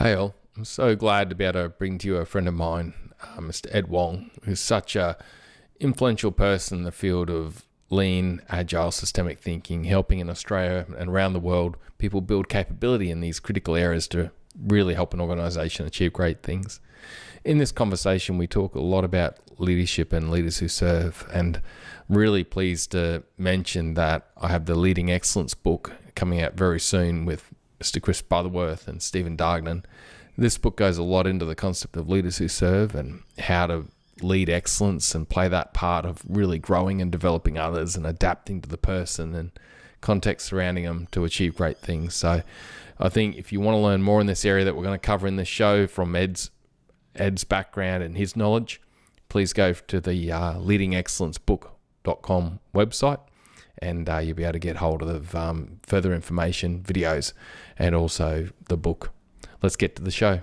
Hey all, I'm so glad to be able to bring to you a friend of mine, Mr. Ed Wong, who's such a influential person in the field of lean, agile, systemic thinking, helping in Australia and around the world people build capability in these critical areas to really help an organisation achieve great things. In this conversation, we talk a lot about leadership and leaders who serve, and really pleased to mention that I have the Leading Excellence book coming out very soon with Mr. Chris Butterworth and Stephen Dargnan. This book goes a lot into the concept of leaders who serve and how to lead excellence and play that part of really growing and developing others and adapting to the person and context surrounding them to achieve great things. So I think if you want to learn more in this area that we're going to cover in this show from Ed's background and his knowledge, please go to the leadingexcellencebook.com website, and you'll be able to get hold of further information, videos, and also the book. Let's get to the show.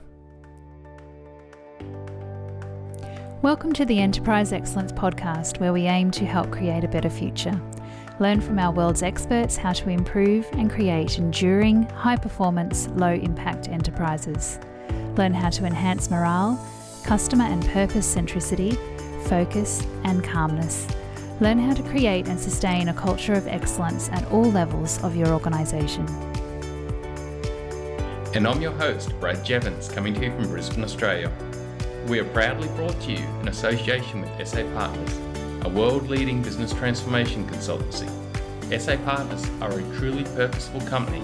Welcome to the Enterprise Excellence Podcast, where we aim to help create a better future. Learn from our world's experts how to improve and create enduring, high-performance, low-impact enterprises. Learn how to enhance morale, customer and purpose centricity, focus, and calmness. Learn how to create and sustain a culture of excellence at all levels of your organisation. And I'm your host, Brad Jevons, coming to you from Brisbane, Australia. We are proudly brought to you in association with SA Partners, a world-leading business transformation consultancy. SA Partners are a truly purposeful company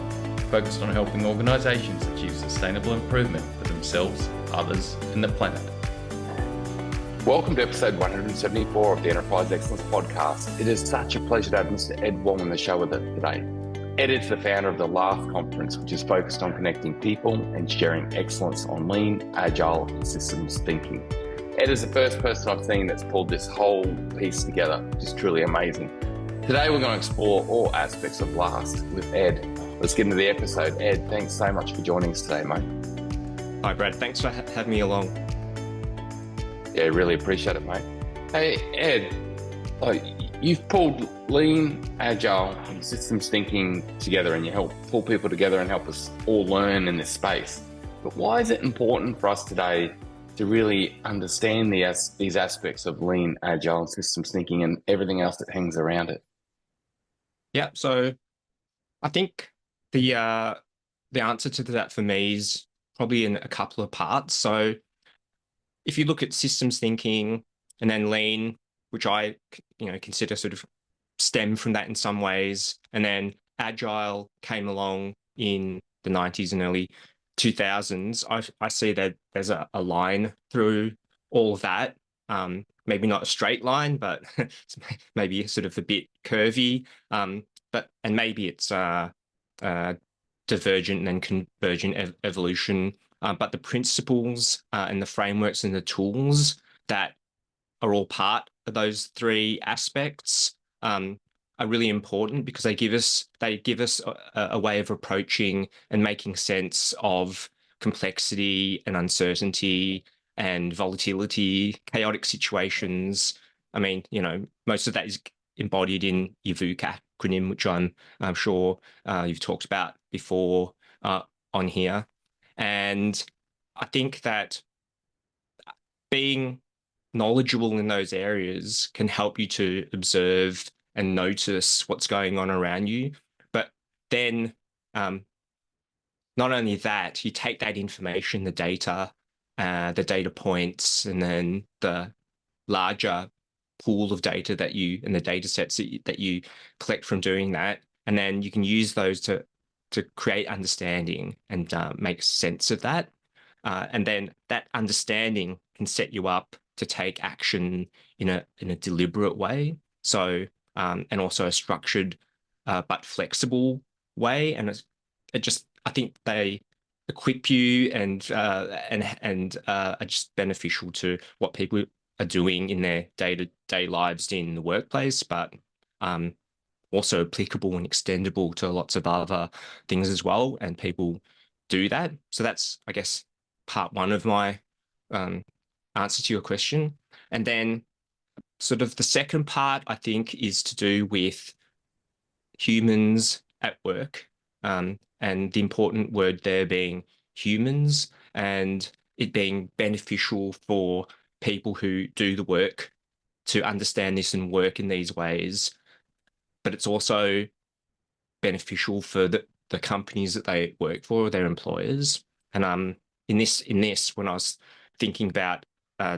focused on helping organisations achieve sustainable improvement for themselves, others, and the planet. Welcome to episode 174 of the Enterprise Excellence Podcast. It is such a pleasure to have Mr. Ed Wong on the show with us today. Ed is the founder of the LAST conference, which is focused on connecting people and sharing excellence on lean, agile, and systems thinking. Ed is the first person I've seen that's pulled this whole piece together, which is truly amazing. Today, we're going to explore all aspects of LAST with Ed. Let's get into the episode. Ed, thanks so much for joining us today, mate. Hi, Brad. Thanks for having me along. Yeah, really appreciate it, mate. Hey, Ed, you've pulled lean, agile, and systems thinking together, and you help pull people together and help us all learn in this space. But why is it important for us today to really understand these aspects of lean, agile, and systems thinking and everything else that hangs around it? Yeah, so I think the answer to that for me is probably in a couple of parts. So if you look at systems thinking and then lean, which I consider sort of stem from that in some ways, and then agile came along in the 90s and early 2000s, I see that there's a line through all of that. Maybe not a straight line, but maybe sort of a bit curvy. And maybe it's divergent and convergent evolution. But the principles and the frameworks and the tools that are all part of those three aspects are really important because they give us a way of approaching and making sense of complexity and uncertainty and volatility, chaotic situations. I mean, most of that is embodied in your VUCA acronym, which I'm sure you've talked about before on here. And I think that being knowledgeable in those areas can help you to observe and notice what's going on around you. But then not only that, you take that information, the data points, and then the larger pool of data and the data sets that you collect from doing that, and then you can use those to create understanding and make sense of that. And then that understanding can set you up to take action in a deliberate way. So, and also a structured but flexible way. And I think they equip you and are just beneficial to what people are doing in their day-to-day lives in the workplace, but also applicable and extendable to lots of other things as well, and people do that. So that's, I guess, part one of my answer to your question. And then sort of the second part, I think, is to do with humans at work, and the important word there being humans. and it being beneficial for people who do the work to understand this and work in these ways. But it's also beneficial for the companies that they work for, their employers. And in this, when I was thinking about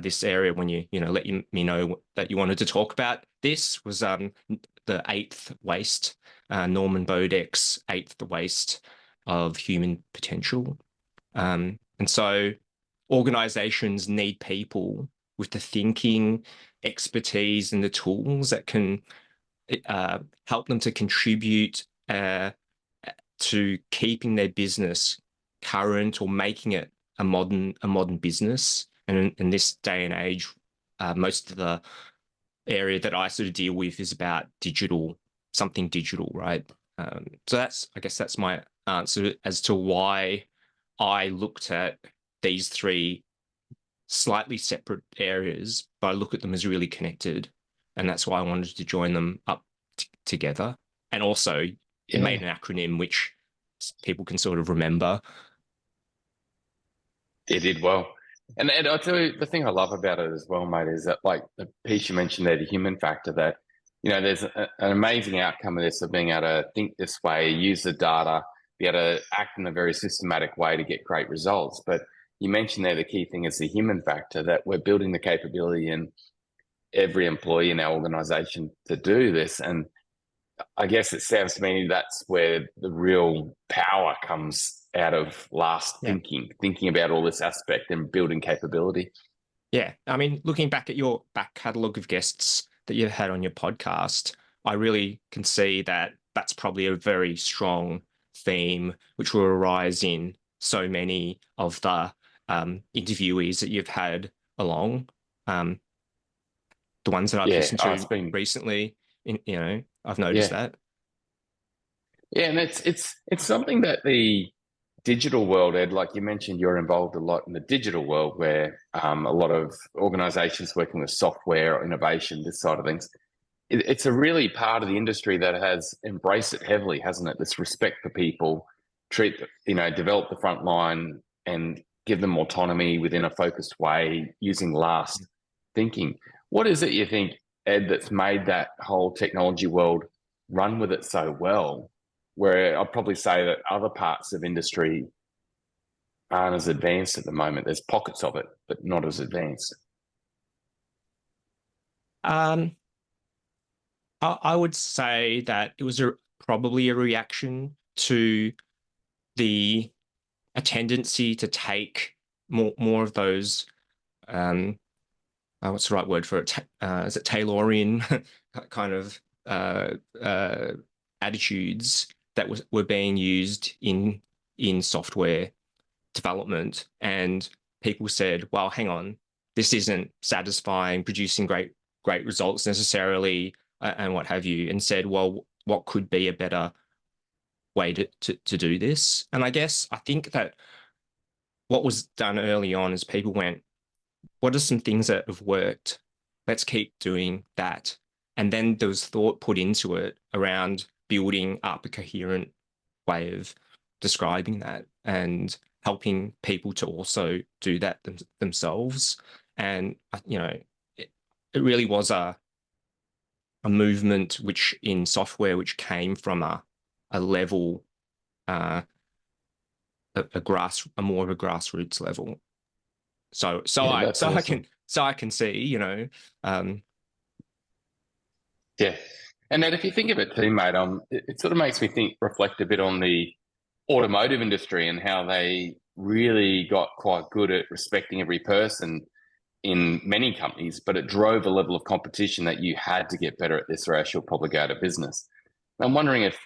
this area, when you let me know that you wanted to talk about this, was the eighth waste, Norman Bodek's eighth waste of human potential. And so organizations need people with the thinking, expertise, and the tools that can help them to contribute to keeping their business current or making it a modern business. And in this day and age, most of the area that I sort of deal with is about something digital, right? So I guess that's my answer as to why I looked at these three slightly separate areas, but I look at them as really connected. And that's why I wanted to join them up together. And also, it made an acronym which people can sort of remember. It did well. And I'll tell you, the thing I love about it as well, mate, is that, like the piece you mentioned there, the human factor, that, there's an amazing outcome of this, of being able to think this way, use the data, be able to act in a very systematic way to get great results. But you mentioned there the key thing is the human factor, that we're building the capability in every employee in our organization to do this. And I guess it sounds to me that's where the real power comes out of thinking about all this aspect and building capability. Yeah. I mean, looking back at your back catalogue of guests that you've had on your podcast, I really can see that that's probably a very strong theme which will arise in so many of the interviewees that you've had along. The ones that I've listened to recently, I've noticed that. Yeah, and it's something that the digital world, Ed, like you mentioned, you're involved a lot in the digital world, where a lot of organizations working with software, innovation, this side of things. It's a really part of the industry that has embraced it heavily, hasn't it? This respect for people, develop the front line and give them autonomy within a focused way, using last thinking. What is it you think, Ed, that's made that whole technology world run with it so well, where I'd probably say that other parts of industry aren't as advanced at the moment? There's pockets of it, but not as advanced. I would say that it was probably a reaction to a tendency to take more of those, what's the right word for it? Is it Taylorian kind of attitudes that were being used in software development, and people said, well, hang on, this isn't satisfying, producing great results necessarily, and what have you, and said, well, what could be a better way to do this? And I think that what was done early on is people went, what are some things that have worked? Let's keep doing that. And then there was thought put into it around building up a coherent way of describing that and helping people to also do that themselves. And, it really was a movement which in software, which came from a level, a more of a grassroots level. So I can see, Yeah. And then if you think of it too, mate, it sort of makes me reflect a bit on the automotive industry and how they really got quite good at respecting every person in many companies, but it drove a level of competition that you had to get better at this or else you'll probably go out of business. I'm wondering if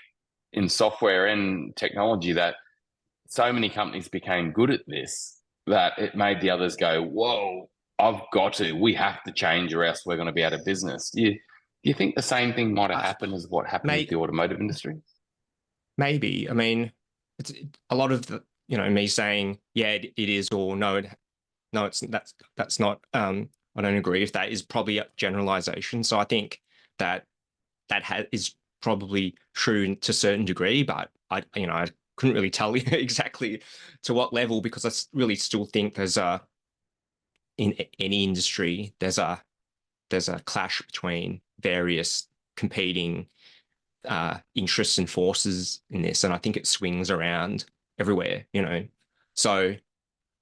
in software and technology that so many companies became good at this, that it made the others go, whoa, we have to change or else we're going to be out of business. Do you think the same thing might have happened as what happened with the automotive industry? Maybe. I mean, it's a lot of the, me saying, yeah, it is, or no, that's not. I don't agree with that. Is probably a generalization. So I think that is probably true to a certain degree, but I couldn't really tell you exactly to what level, because I really still think in any industry there's a clash between various competing interests and forces in this, and I think it swings around everywhere, So,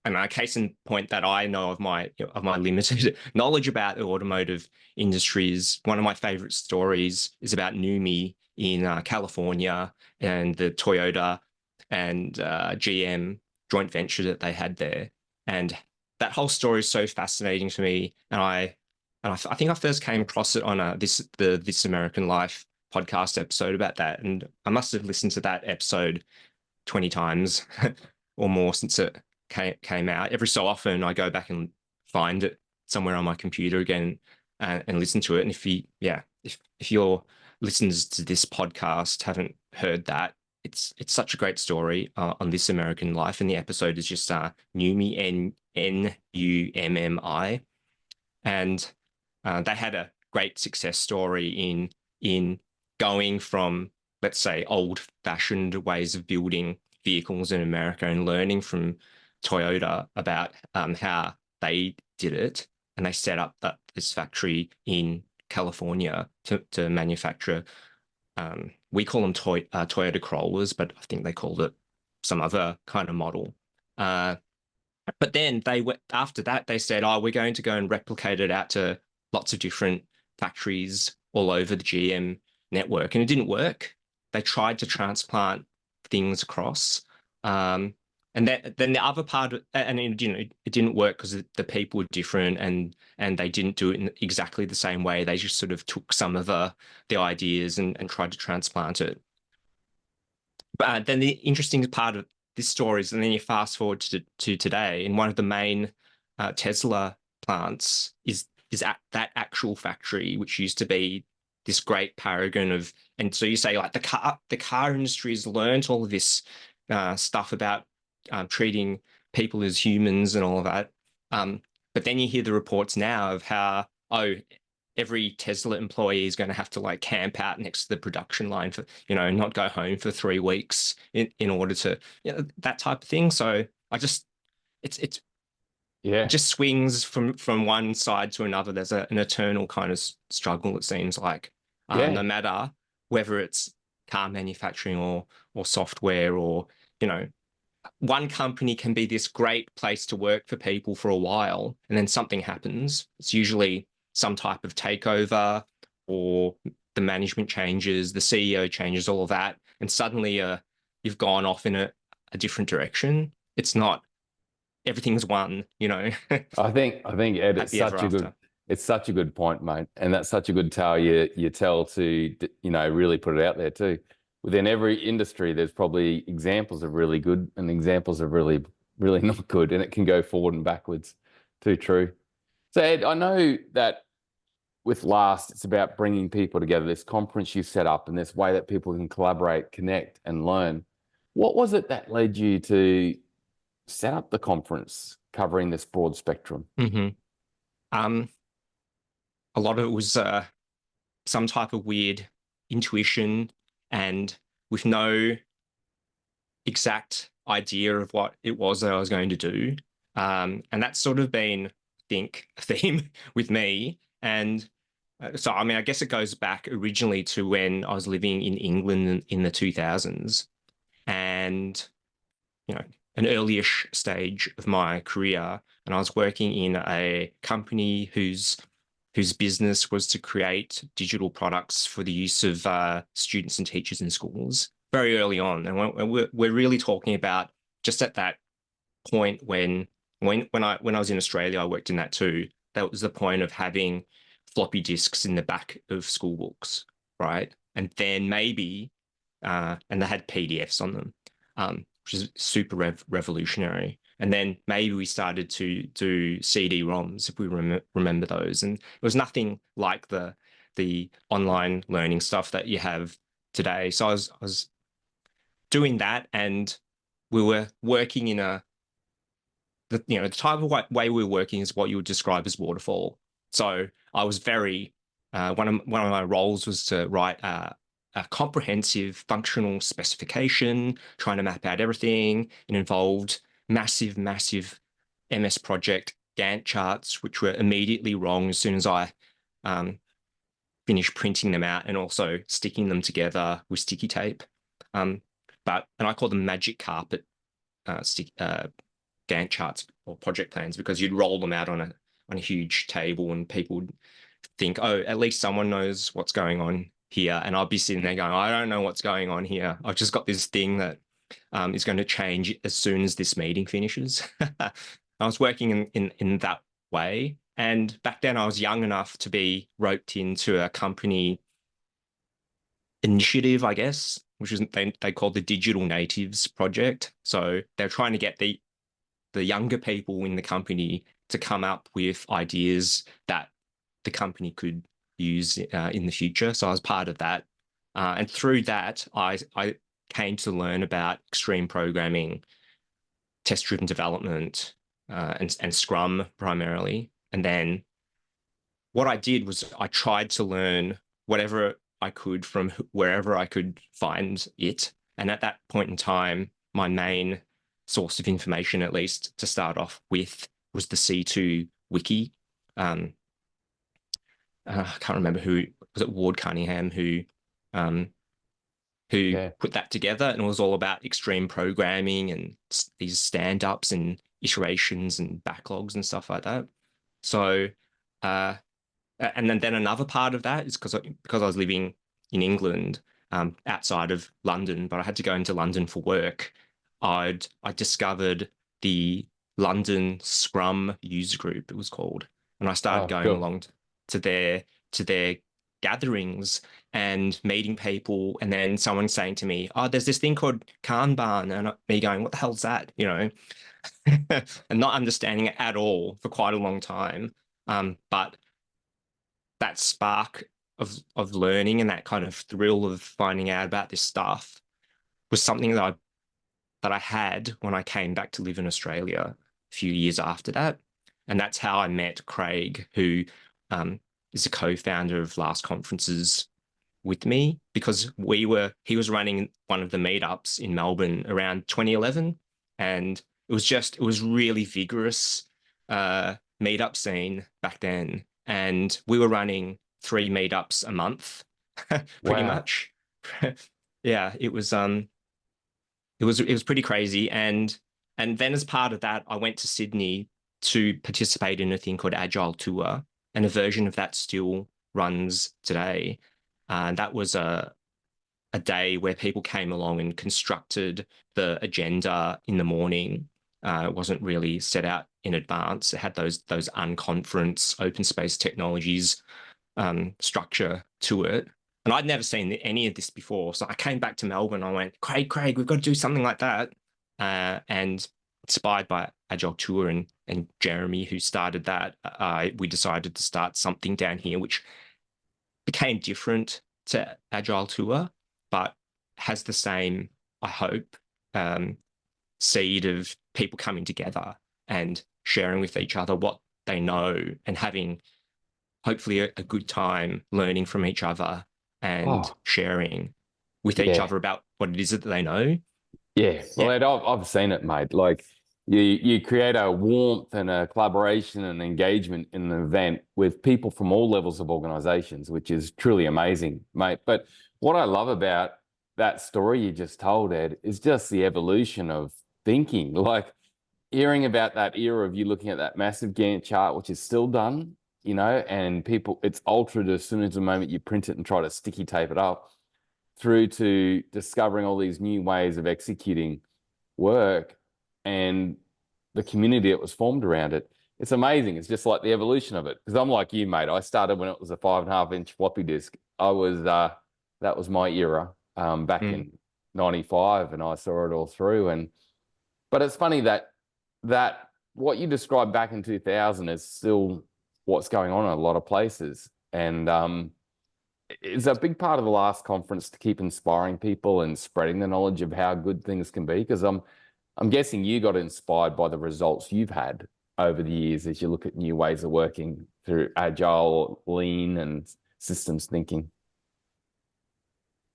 and a case in point that I know of my limited knowledge about the automotive industry is, one of my favorite stories is about NUMMI in California and the Toyota and GM joint venture that they had there. And that whole story is so fascinating to me. And I think I first came across it on the This American Life podcast episode about that. And I must have listened to that episode 20 times or more since it came out. Every so often I go back and find it somewhere on my computer again and listen to it. And if your listeners to this podcast haven't heard that, it's such a great story on This American Life. And the episode is just NUMMI, NUMMI. And they had a great success story in going from, let's say, old-fashioned ways of building vehicles in America and learning from Toyota about how they did it. And they set up this factory in California to manufacture, we call them Toyota Corollas, but I think they called it some other kind of model. But then after that, they said, we're going to go and replicate it out to lots of different factories all over the GM network. And it didn't work. They tried to transplant things across. And then the other part, and it didn't work because the people were different, and they didn't do it in exactly the same way. They just sort of took some of the ideas and tried to transplant it. But then the interesting part of this story is, and then you fast forward to today, in one of the main Tesla plants is at that actual factory, which used to be this great paragon of, and so you say, like, the car industry has learned all of this stuff about treating people as humans and all of that. But then you hear the reports now of how, every Tesla employee is going to have to like camp out next to the production line for, not go home for 3 weeks in order to, that type of thing. So it just swings from one side to another. There's an eternal kind of struggle, it seems like, no matter whether it's car manufacturing or software or, one company can be this great place to work for people for a while, and then something happens. It's usually some type of takeover, or the management changes, the CEO changes, all of that, and suddenly you've gone off in a different direction. It's not everything's one, I think Ed, it's such a good point, mate, and that's such a good tale you tell to really put it out there too. Within every industry, there's probably examples of really good and examples of really, really not good, and it can go forward and backwards. Too true. So, Ed, I know that with LAST, it's about bringing people together, this conference you set up and this way that people can collaborate, connect, and learn. What was it that led you to set up the conference covering this broad spectrum? Mm-hmm. A lot of it was some type of weird intuition, and with no exact idea of what it was that I was going to do. And that's sort of been, I think, a theme with me. And so, I guess it goes back originally to when I was living in England in the 2000s, and, an early-ish stage of my career. And I was working in a company whose business was to create digital products for the use of students and teachers in schools very early on. And we're really talking about just at that point when I was in Australia, I worked in that too. That was the point of having floppy disks in the back of school books, right? And then maybe, and they had PDFs on them, which is super revolutionary. And then maybe we started to do CD-ROMs, if we remember those. And it was nothing like the online learning stuff that you have today. So I was doing that, and we were working in the type of way we were working is what you would describe as waterfall. So I was very, one of my roles was to write a a comprehensive functional specification, trying to map out everything. It involved massive MS Project Gantt charts, which were immediately wrong as soon as I finished printing them out and also sticking them together with sticky tape. And I call them magic carpet Gantt charts or project plans, because you'd roll them out on a huge table and people would think, oh, at least someone knows what's going on here. And I'll be sitting there going, I don't know what's going on here. I've just got this thing that is going to change as soon as this meeting finishes. I was working in that way. And back then I was young enough to be roped into a company initiative, I guess, which is they called the Digital Natives Project. So they're trying to get the younger people in the company to come up with ideas that the company could use in the future. So I was part of that. And through that, I came to learn about extreme programming, test-driven development, and Scrum primarily. And then what I did was I tried to learn whatever I could from wherever I could find it. And at that point in time, my main source of information, at least to start off with, was the C2 wiki. I can't remember who was it, Ward Cunningham, who put that together, and it was all about extreme programming and these stand-ups and iterations and backlogs and stuff like that. So, and then another part of that is because I was living in England, outside of London, but I had to go into London for work. I discovered the London Scrum user group, it was called, and I started going along to their gatherings and meeting people, and then someone saying to me, oh, there's this thing called Kanban, and me going, what the hell's that, and not understanding it at all for quite a long time. But that spark of learning and that kind of thrill of finding out about this stuff was something that I had when I came back to live in Australia a few years after that. And that's how I met Craig, who is a co-founder of Last Conferences with me, because he was running one of the meetups in Melbourne around 2011, and it was really vigorous meetup scene back then, and we were running 3 meetups a month, pretty much. Yeah, it was pretty crazy, and then as part of that, I went to Sydney to participate in a thing called Agile Tour, and a version of that still runs today. That was a day where people came along and constructed the agenda in the morning. It wasn't really set out in advance. It had those unconference open space technologies structure to it. And I'd never seen any of this before. So I came back to Melbourne. I went, Craig, we've got to do something like that. And inspired by Agile Tour and Jeremy, who started that, we decided to start something down here, which became different to Agile Tour, but has the same, I hope, seed of people coming together and sharing with each other what they know and having hopefully a good time learning from each other and sharing with each other about what it is that they know. Yeah, well, Ed, I've seen it, mate. Like you create a warmth and a collaboration and engagement in an event with people from all levels of organizations, which is truly amazing, mate. But what I love about that story you just told, Ed, is just the evolution of thinking. Like hearing about that era of you looking at that massive Gantt chart, which is still done, and people, it's altered as soon as the moment you print it and try to sticky tape it up, through to discovering all these new ways of executing work and the community that was formed around it. It's amazing. It's just like the evolution of it. Because I'm like you, mate. I started when it was a 5.5-inch floppy disk. That was my era back in 95, and I saw it all through. But it's funny that what you described back in 2000 is still what's going on in a lot of places. And it's a big part of the last conference to keep inspiring people and spreading the knowledge of how good things can be. Because I'm guessing you got inspired by the results you've had over the years as you look at new ways of working through agile, lean, and systems thinking.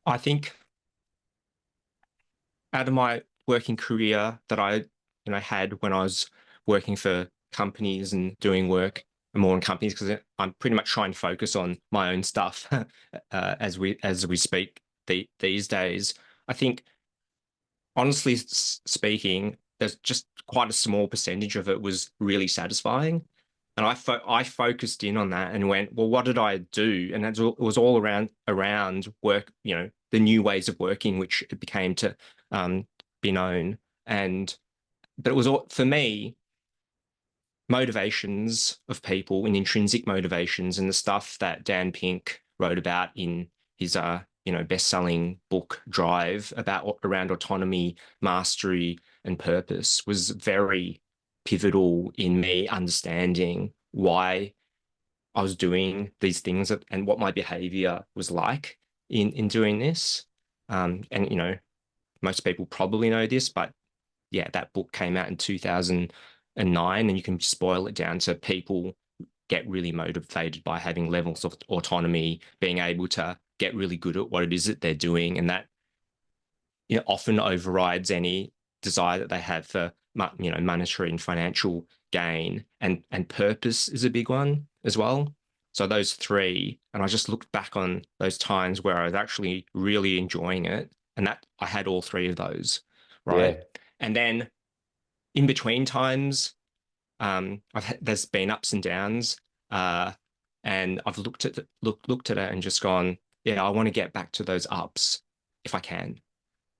I think out of my working career that I had when I was working for companies and doing work more in companies, because I'm pretty much trying to focus on my own stuff as we speak these days. I think, honestly speaking, there's just quite a small percentage of it was really satisfying. And I focused in on that and went, well, what did I do? And it was all around work, the new ways of working, which it became to be known. But it was all, for me, motivations of people and intrinsic motivations, and the stuff that Dan Pink wrote about in his best-selling book Drive about around autonomy, mastery, and purpose was very pivotal in me understanding why I was doing these things and what my behavior was like in doing this. And most people probably know this, but yeah, that book came out in 2009, and you can spoil it down to people get really motivated by having levels of autonomy, being able to get really good at what it is that they're doing, and that often overrides any desire that they have for monetary and financial gain. And purpose is a big one as well. So those three, and I just looked back on those times where I was actually really enjoying it, and that I had all three of those, right? Yeah. And then in between times, there's been ups and downs, and I've looked at it and just gone, yeah, I want to get back to those ups if I can.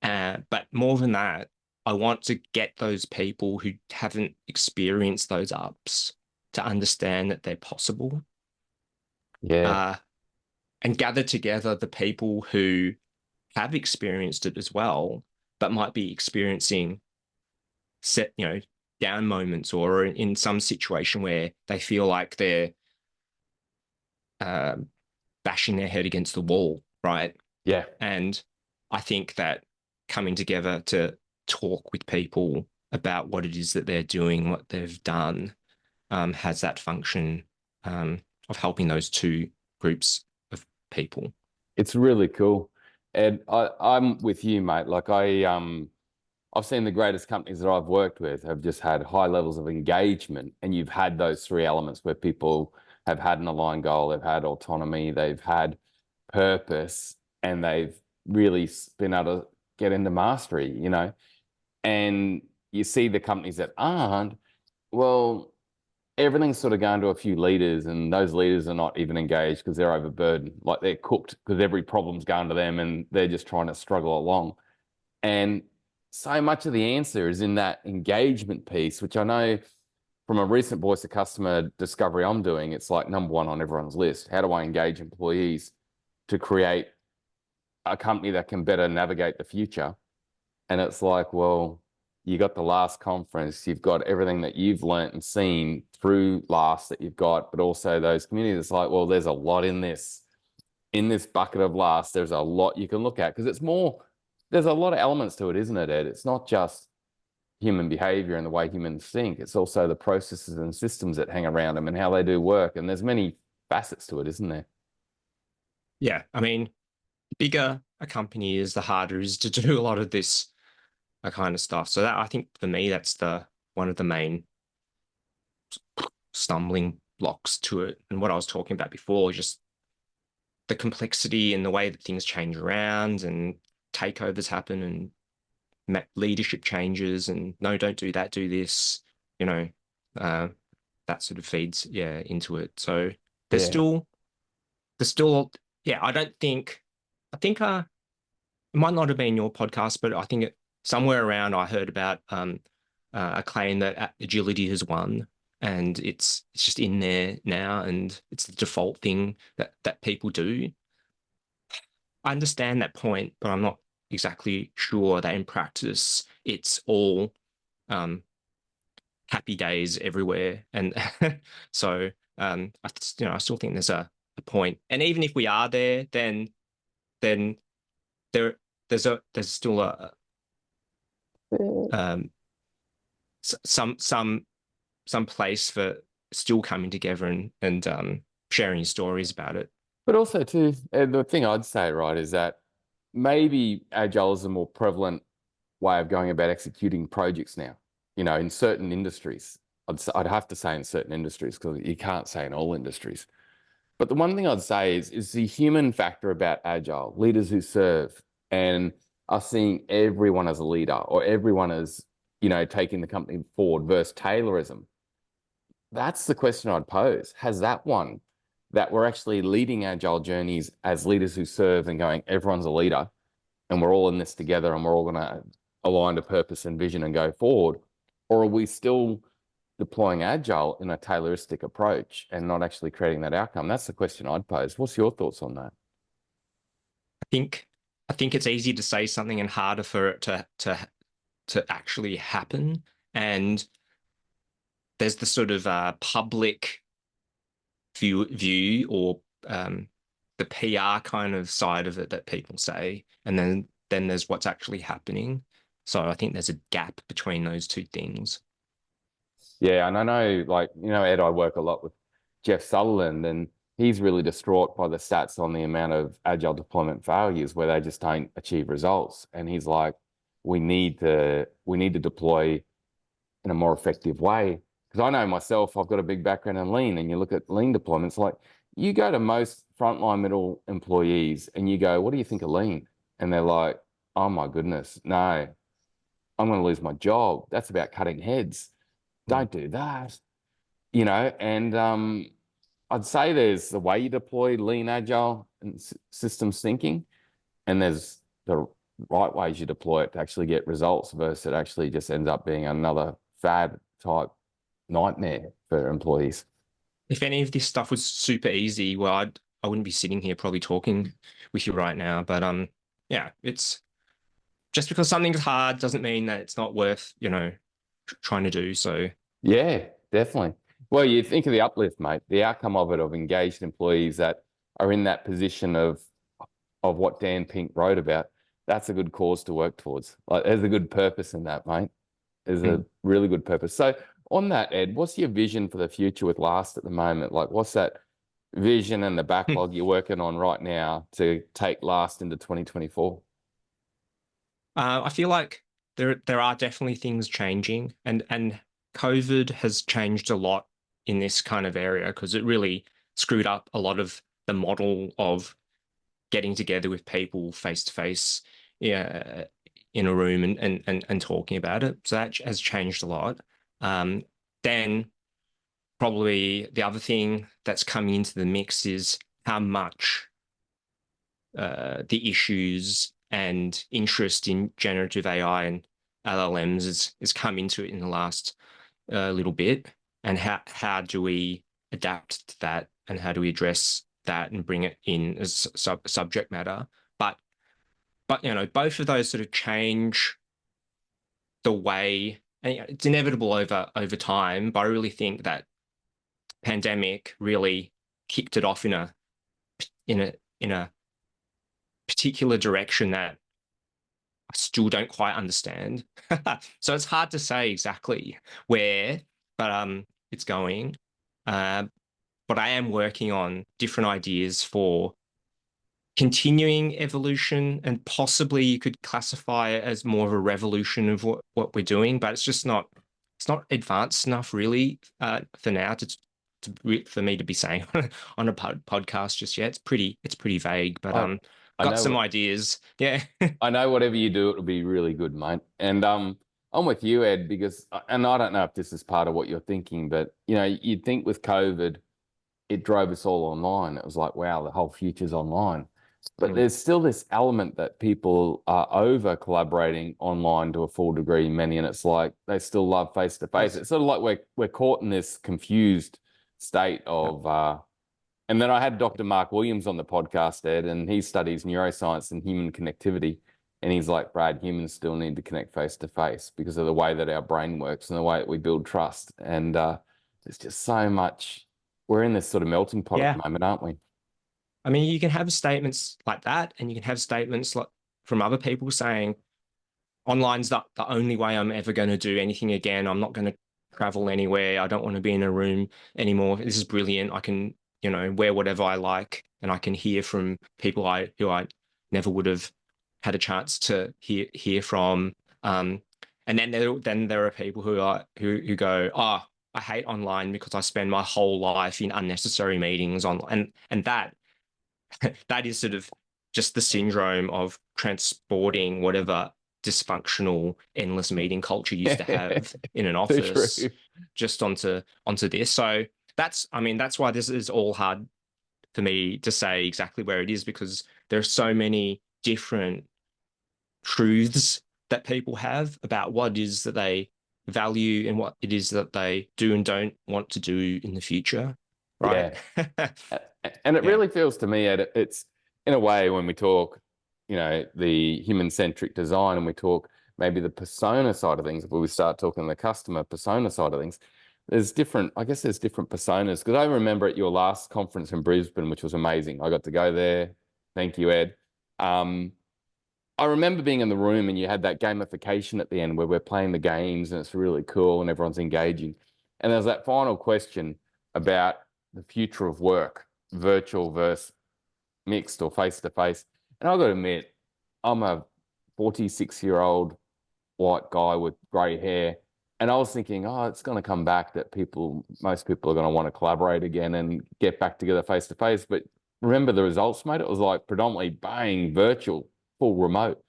But more than that, I want to get those people who haven't experienced those ups to understand that they're possible. Yeah. And gather together the people who have experienced it as well, but might be experiencing down moments, or in some situation where they feel like they're bashing their head against the wall, right? Yeah. And I think that coming together to talk with people about what it is that they're doing, what they've done, has that function of helping those two groups of people. It's really cool. And I'm with you, mate. Like I've seen the greatest companies that I've worked with have just had high levels of engagement, and you've had those three elements where people have had an aligned goal, they've had autonomy, they've had purpose, and they've really been able to get into mastery, And you see the companies that aren't, well, everything's sort of going to a few leaders, and those leaders are not even engaged because they're overburdened. Like they're cooked because every problem's going to them and they're just trying to struggle along. And so much of the answer is in that engagement piece, which I know from a recent voice of customer discovery I'm doing, it's like number one on everyone's list. How do I engage employees to create a company that can better navigate the future? And it's like, well, you got the last conference, you've got everything that you've learnt and seen through last that you've got, but also those communities. It's like, well, there's a lot in this bucket of last. There's a lot you can look at, because there's a lot of elements to it, isn't it, Ed? It's not just human behavior and the way humans think. It's also the processes and systems that hang around them and how they do work. And there's many facets to it, isn't there? Yeah. I mean, the bigger a company is, the harder it is to do a lot of this kind of stuff. So that, I think for me, that's one of the main stumbling blocks to it. And what I was talking about before, just the complexity and the way that things change around, and takeovers happen, and leadership changes, and no, don't do that, do this, that sort of feeds into it. So there's still I think it might not have been your podcast, but I think somewhere around I heard about a claim that agility has won, and it's just in there now, and it's the default thing that people do. I understand that point, but I'm not exactly sure that in practice it's all happy days everywhere. And so I still think there's a point. And even if we are there, then there's still a some place for still coming together and sharing stories about it. But also too, the thing I'd say, right, is that maybe agile is a more prevalent way of going about executing projects now, in certain industries. I'd have to say in certain industries, because you can't say in all industries. But the one thing I'd say is the human factor about agile, leaders who serve, and us seeing everyone as a leader, or everyone as, taking the company forward versus Taylorism. That's the question I'd pose. Has that one, that we're actually leading agile journeys as leaders who serve and going, everyone's a leader and we're all in this together and we're all going to align to purpose and vision and go forward? Or are we still deploying agile in a Tayloristic approach and not actually creating that outcome? That's the question I'd pose. What's your thoughts on that? I think it's easy to say something and harder for it to actually happen. And there's the sort of public view or the PR kind of side of it that people say, and then there's what's actually happening. So I think there's a gap between those two things. Yeah, and I know, Ed, I work a lot with Jeff Sutherland, and he's really distraught by the stats on the amount of agile deployment failures where they just don't achieve results. And he's like, we need to deploy in a more effective way. Because I know myself, I've got a big background in lean, and you look at lean deployments, like you go to most frontline middle employees and you go, what do you think of lean? And they're like, oh my goodness, no, I'm going to lose my job. That's about cutting heads. Don't do that. And I'd say there's the way you deploy lean, agile, and systems thinking, and there's the right ways you deploy it to actually get results versus it actually just ends up being another fad type nightmare for employees. If any of this stuff was super easy, well, I wouldn't be sitting here probably talking with you right now. But yeah, it's just because something's hard doesn't mean that it's not worth, trying to do. So yeah, definitely. Well, you think of the uplift, mate, the outcome of it, of engaged employees that are in that position of what Dan Pink wrote about. That's a good cause to work towards. Like, there's a good purpose in that, mate. There's a really good purpose. So on that, Ed, what's your vision for the future with Last at the moment? Like, what's that vision and the backlog you're working on right now to take Last into 2024? I feel like there are definitely things changing, and COVID has changed a lot in this kind of area because it really screwed up a lot of the model of getting together with people face to face, in a room and talking about it. So that has changed a lot. Then probably the other thing that's coming into the mix is how much the issues and interest in generative AI and LLMs is come into it in the last little bit, and how do we adapt to that, and how do we address that and bring it in as subject matter? But both of those sort of change the way, and it's inevitable over time. But I really think that pandemic really kicked it off in a particular direction that I still don't quite understand. So it's hard to say exactly where, but it's going. But I am working on different ideas for continuing evolution, and possibly you could classify it as more of a revolution of what we're doing, but it's not advanced enough really for now for me to be saying on a podcast just yet. It's pretty vague, but got some ideas. Yeah. I know whatever you do, it'll be really good, mate. And I'm with you, Ed, because, and I don't know if this is part of what you're thinking, but you'd think with COVID, it drove us all online. It was like, wow, the whole future's online. But there's still this element that people are over collaborating online to a full degree, many, and it's like they still love face to face. It's sort of like we're caught in this confused state of and then I had Dr. Mark Williams on the podcast, Ed, and he studies neuroscience and human connectivity. And he's like, Brad, humans still need to connect face to face because of the way that our brain works and the way that we build trust. And there's just so much. We're in this sort of melting pot at the moment, aren't we? I mean, you can have statements like that, and you can have statements like from other people saying, online's the only way I'm ever going to do anything again. I'm not going to travel anywhere. I don't want to be in a room anymore. This is brilliant. I can, wear whatever I like, and I can hear from people who I never would have had a chance to hear from. And then there are people who go, oh, I hate online because I spend my whole life in unnecessary meetings online, and that that is sort of just the syndrome of transporting whatever dysfunctional endless meeting culture used to have in an office just onto this. So that's why this is all hard for me to say exactly where it is, because there are so many different truths that people have about what it is that they value and what it is that they do and don't want to do in the future, right? Yeah. And it really feels to me, Ed, it's in a way when we talk, the human-centric design, and we talk maybe the persona side of things, if we start talking the customer persona side of things, there's different personas. Because I remember at your last conference in Brisbane, which was amazing. I got to go there. Thank you, Ed. I remember being in the room and you had that gamification at the end where we're playing the games and it's really cool and everyone's engaging. And there's that final question about the future of work, virtual versus mixed or face-to-face. And I've got to admit, I'm a 46-year-old white guy with grey hair. And I was thinking, it's going to come back that most people are going to want to collaborate again and get back together face-to-face. But remember the results, mate? It was like predominantly bang, virtual, full remote.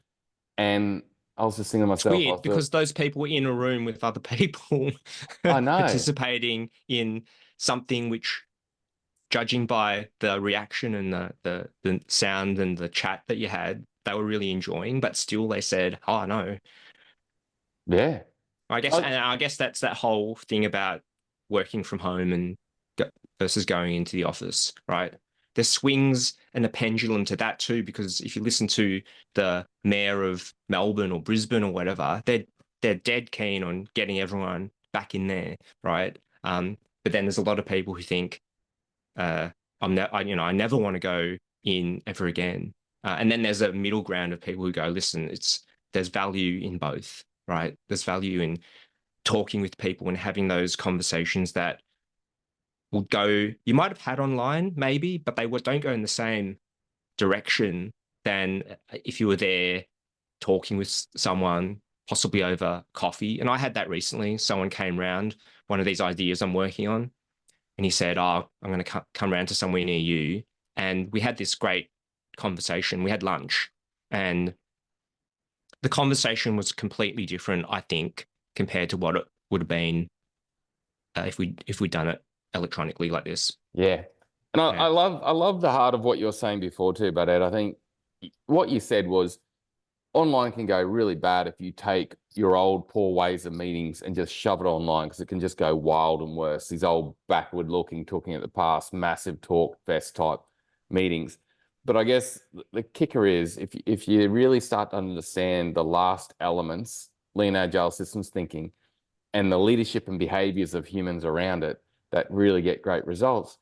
And I was just thinking to myself, it's weird because those people were in a room with other people I know, participating in something which, judging by the reaction and the sound and the chat that you had, they were really enjoying, but still they said, oh no. Yeah. I guess that's that whole thing about working from home and versus going into the office, right? There's swings and a pendulum to that too, because if you listen to the mayor of Melbourne or Brisbane or whatever, they're dead keen on getting everyone back in there, right? But then there's a lot of people who think, I never want to go in ever again. And then there's a middle ground of people who go, listen, there's value in both, right? There's value in talking with people and having those conversations that will go, you might have had online maybe, but they don't go in the same direction than if you were there talking with someone, possibly over coffee. And I had that recently. Someone came round, one of these ideas I'm working on, and he said, I'm going to come round to somewhere near you. And we had this great conversation. We had lunch, and the conversation was completely different, I think, compared to what it would have been if we'd done it electronically like this. Yeah. And I love the heart of what you're saying before too, but Ed, I think what you said was online can go really bad if you take your old poor ways of meetings and just shove it online, because it can just go wild and worse. These old backward looking, talking at the past, massive talk fest type meetings. But I guess the kicker is if you really start to understand the last elements, lean agile systems thinking, and the leadership and behaviors of humans around it that really get great results,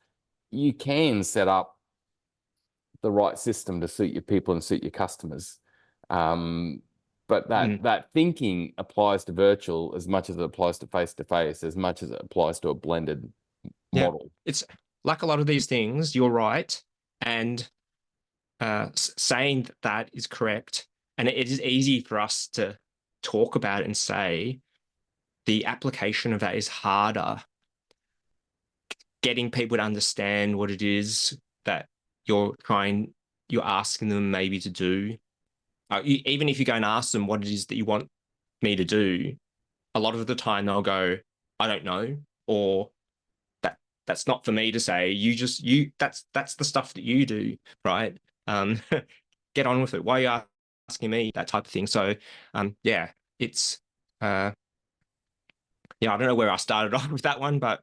you can set up the right system to suit your people and suit your customers. But that thinking applies to virtual as much as it applies to face-to-face, as much as it applies to a blended model. It's like a lot of these things, you're right. And saying that is correct. And it is easy for us to talk about it and say the application of that is harder. Getting people to understand what it is that you're asking them maybe to do. Even if you go and ask them what it is that you want me to do, a lot of the time they'll go, I don't know, or that's not for me to say. That's the stuff that you do, right? Get on with it. Why are you asking me? That type of thing. So, it's I don't know where I started off with that one, but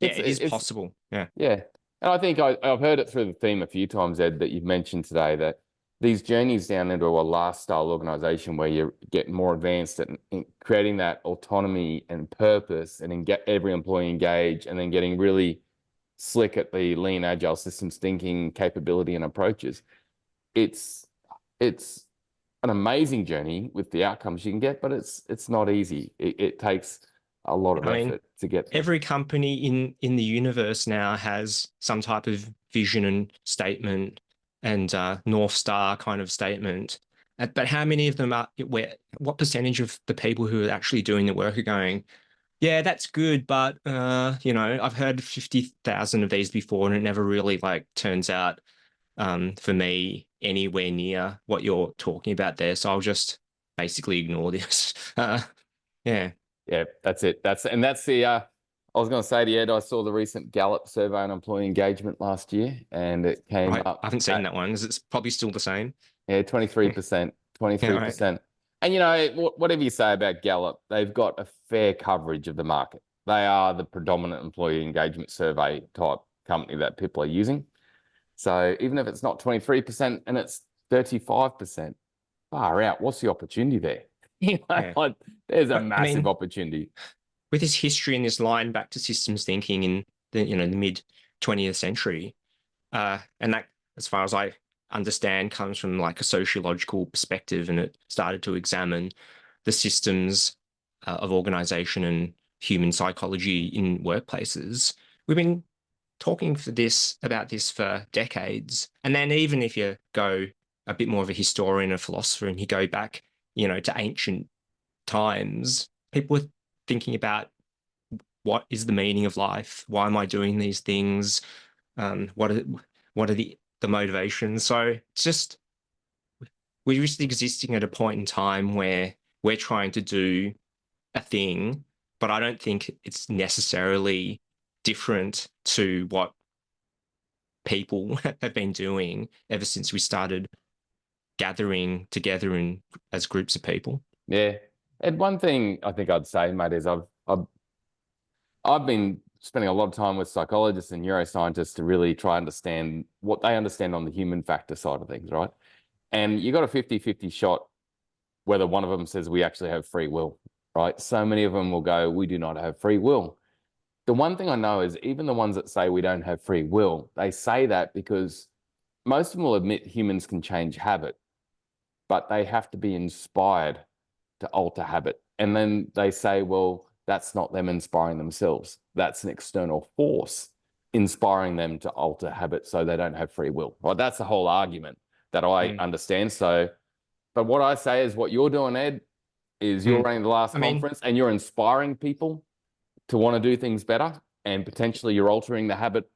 it is possible. Yeah. Yeah. And I think I've heard it through the theme a few times, Ed, that you've mentioned today, that these journeys down into a lifestyle organization where you get more advanced at creating that autonomy and purpose and get every employee engaged, and then getting really slick at the lean agile systems thinking capability and approaches. It's an amazing journey with the outcomes you can get, but it's not easy. It takes a lot of effort to get there. Every company in the universe now has some type of vision and statement and North Star kind of statement. But how many of them what percentage of the people who are actually doing the work are going, yeah, that's good, but I've heard 50,000 of these before, and it never really like turns out for me anywhere near what you're talking about there. So I'll just basically ignore this. Yeah. Yeah, that's it. That's the. I was going to say to you, Ed, I saw the recent Gallup survey on employee engagement last year, and it came Right. up. I haven't seen that one. It's probably still the same. Yeah, 23%, Yeah, 23%. And whatever you say about Gallup, they've got a fair coverage of the market. They are the predominant employee engagement survey type company that people are using. So even if it's not 23% and it's 35%, far out, what's the opportunity there? Yeah. There's a I massive mean, opportunity. with this history and this line back to systems thinking in the mid 20th century, and that, as far as I understand, comes from like a sociological perspective, and it started to examine the systems of organization and human psychology in workplaces. We've been talking about this for decades. And then even if you go a bit more of a historian, a philosopher, and you go back, to ancient times, people were thinking about what is the meaning of life? Why am I doing these things? What are the motivations? So it's just, we're just existing at a point in time where we're trying to do a thing, but I don't think it's necessarily different to what people have been doing ever since we started gathering together as groups of people. Yeah. And one thing I think I'd say, mate, is I've been spending a lot of time with psychologists and neuroscientists to really try and understand what they understand on the human factor side of things, right? And you got a 50-50 shot whether one of them says we actually have free will, right? So many of them will go, we do not have free will. The one thing I know is even the ones that say we don't have free will, they say that because most of them will admit humans can change habit, but they have to be inspired to alter habit. And then they say, well, that's not them inspiring themselves. That's an external force inspiring them to alter habit so they don't have free will. Well, that's the whole argument that I understand. So, but what I say is what you're doing, Ed, is you're running the last conference and you're inspiring people to want to do things better, and potentially you're altering the habit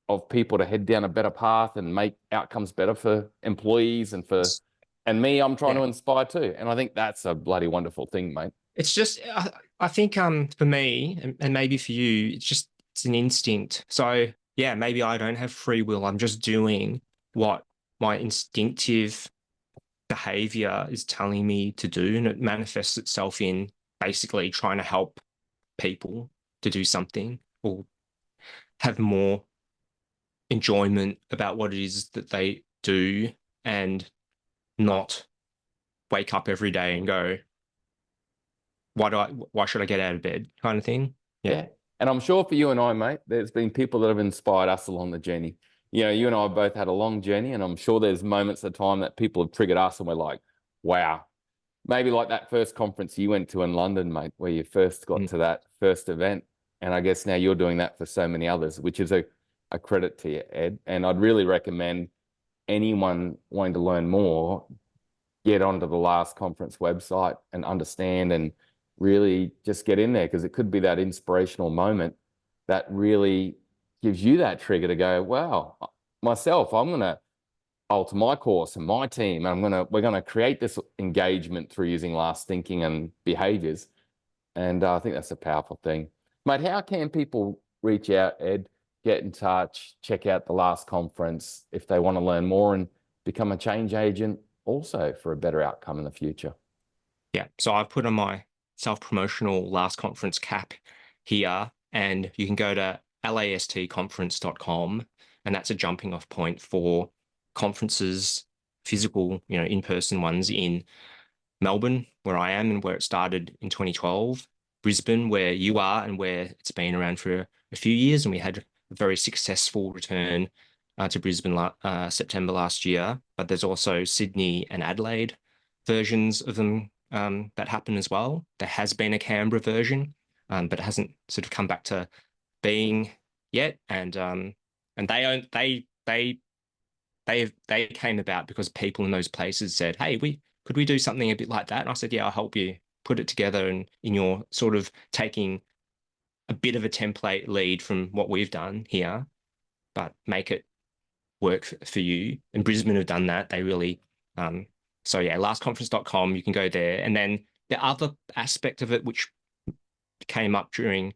of people to head down a better path and make outcomes better for employees and me, I'm trying to inspire too. And I think that's a bloody wonderful thing, mate. It's just, I think for me and maybe for you, it's an instinct. So yeah, maybe I don't have free will. I'm just doing what my instinctive behavior is telling me to do, and it manifests itself in basically trying to help people to do something or have more enjoyment about what it is that they do, and not wake up every day and go, why should I get out of bed, kind of thing. Yeah. And I'm sure for you and I, mate, there's been people that have inspired us along the journey. You and I both had a long journey, and I'm sure there's moments of time that people have triggered us and we're like, wow. Maybe like that first conference you went to in London, mate, where you first got to that first event. And I guess now you're doing that for so many others, which is a credit to you, Ed. And I'd really recommend anyone wanting to learn more, get onto the last conference website and understand and really just get in there, because it could be that inspirational moment that really gives you that trigger to go, wow, myself, I'm going to alter my course and my team, and we're going to create this engagement through using last thinking and behaviors. And I think that's a powerful thing. Mate, how can people reach out, Ed, get in touch, check out the last conference if they want to learn more and become a change agent also for a better outcome in the future? Yeah, so I've put on my self-promotional last conference cap here, and you can go to lastconference.com, and that's a jumping off point for conferences, physical, in-person ones in Melbourne, where I am and where it started in 2012, Brisbane, where you are and where it's been around for a few years, and we had a very successful return to Brisbane September last year. But there's also Sydney and Adelaide versions of them that happen as well. There has been a Canberra version, but it hasn't sort of come back to being yet. And they came about because people in those places said, "Hey, we could we do something a bit like that? And I said, yeah, I'll help you put it together, and in your sort of taking a bit of a template lead from what we've done here, but make it work for you. And Brisbane have done that. They really, so yeah, lastconference.com, you can go there. And then the other aspect of it, which came up during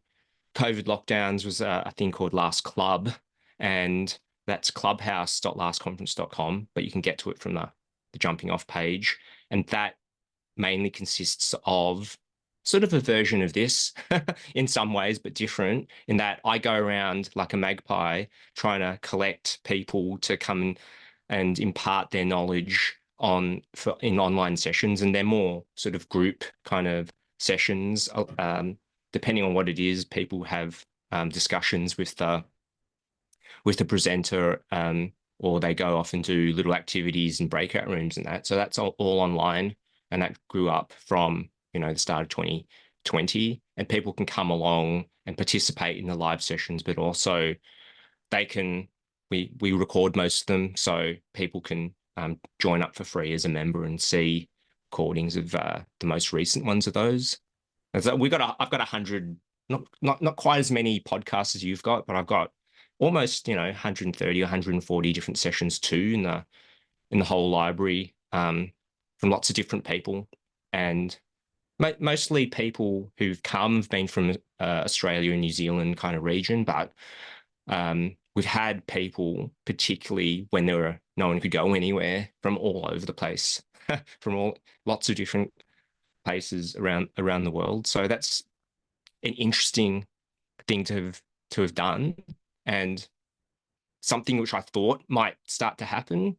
COVID lockdowns, was a thing called Last Club, and that's clubhouse.lastconference.com, but you can get to it from the jumping off page. And that mainly consists of sort of a version of this in some ways, but different in that I go around like a magpie trying to collect people to come and impart their knowledge in online sessions. And they're more sort of group kind of sessions. Depending on what it is, people have discussions with the presenter, or they go off and do little activities in breakout rooms and that. So that's all online. And that grew up from, the start of 2020, and people can come along and participate in the live sessions, but also we record most of them, so people can join up for free as a member and see recordings of the most recent ones of those. And so I've got 100, not quite as many podcasts as you've got, but I've got almost 130, 140 different sessions too in the whole library, from lots of different people, and mostly people who've have been from Australia and New Zealand kind of region, but we've had people, particularly when no one could go anywhere, from all over the place, from lots of different places around the world. So that's an interesting thing to have done, and something which I thought might start to happen.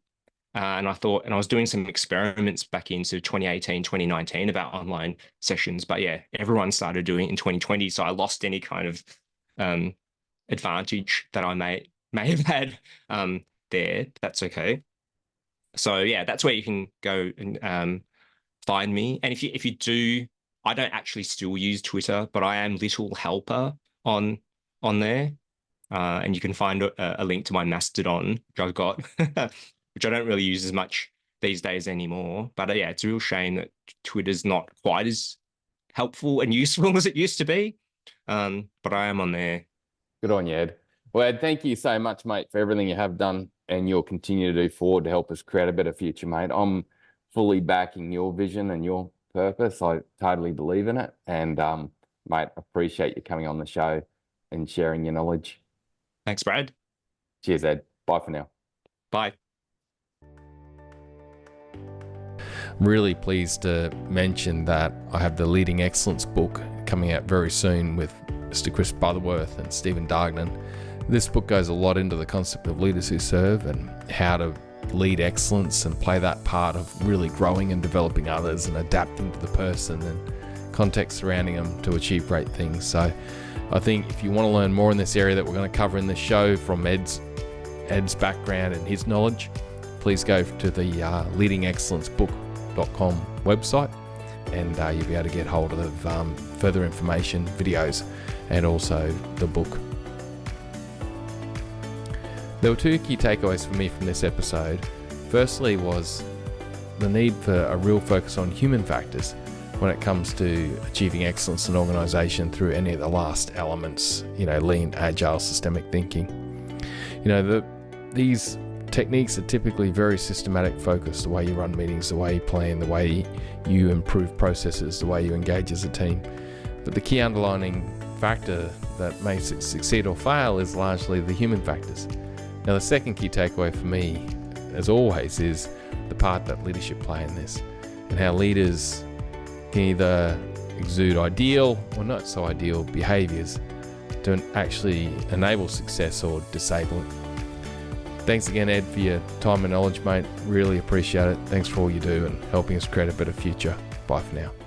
And I was doing some experiments back into 2018, 2019 about online sessions, but yeah, everyone started doing it in 2020. So I lost any kind of advantage that I may have had there. But that's okay. So yeah, that's where you can go and find me. And if you do, I don't actually still use Twitter, but I am Little Helper on there, and you can find a link to my Mastodon, which I've got. Which I don't really use as much these days anymore. But yeah, it's a real shame that Twitter's not quite as helpful and useful as it used to be. But I am on there. Good on you, Ed. Well, Ed, thank you so much, mate, for everything you have done and you'll continue to do forward to help us create a better future, mate. I'm fully backing your vision and your purpose. I totally believe in it. And, mate, appreciate you coming on the show and sharing your knowledge. Thanks, Brad. Cheers, Ed. Bye for now. Bye. Really pleased to mention that I have the Leading Excellence book coming out very soon with Mr. Chris Butterworth and Stephen Dargnan. This book goes a lot into the concept of leaders who serve and how to lead excellence and play that part of really growing and developing others and adapting to the person and context surrounding them to achieve great things. So I think if you want to learn more in this area that we're going to cover in this show from Ed's background and his knowledge, please go to the leadingexcellencebook.com website, and you'll be able to get hold of further information, videos, and also the book. There were two key takeaways for me from this episode. Firstly was the need for a real focus on human factors when it comes to achieving excellence in organisation through any of the last elements, lean, agile, systemic thinking. These techniques are typically very systematic focused, the way you run meetings, the way you plan, the way you improve processes, the way you engage as a team. But the key underlining factor that makes it succeed or fail is largely the human factors. Now, the second key takeaway for me, as always, is the part that leadership play in this, and how leaders can either exude ideal or not so ideal behaviours to actually enable success or disable it. Thanks again, Ed, for your time and knowledge, mate. Really appreciate it. Thanks for all you do and helping us create a better future. Bye for now.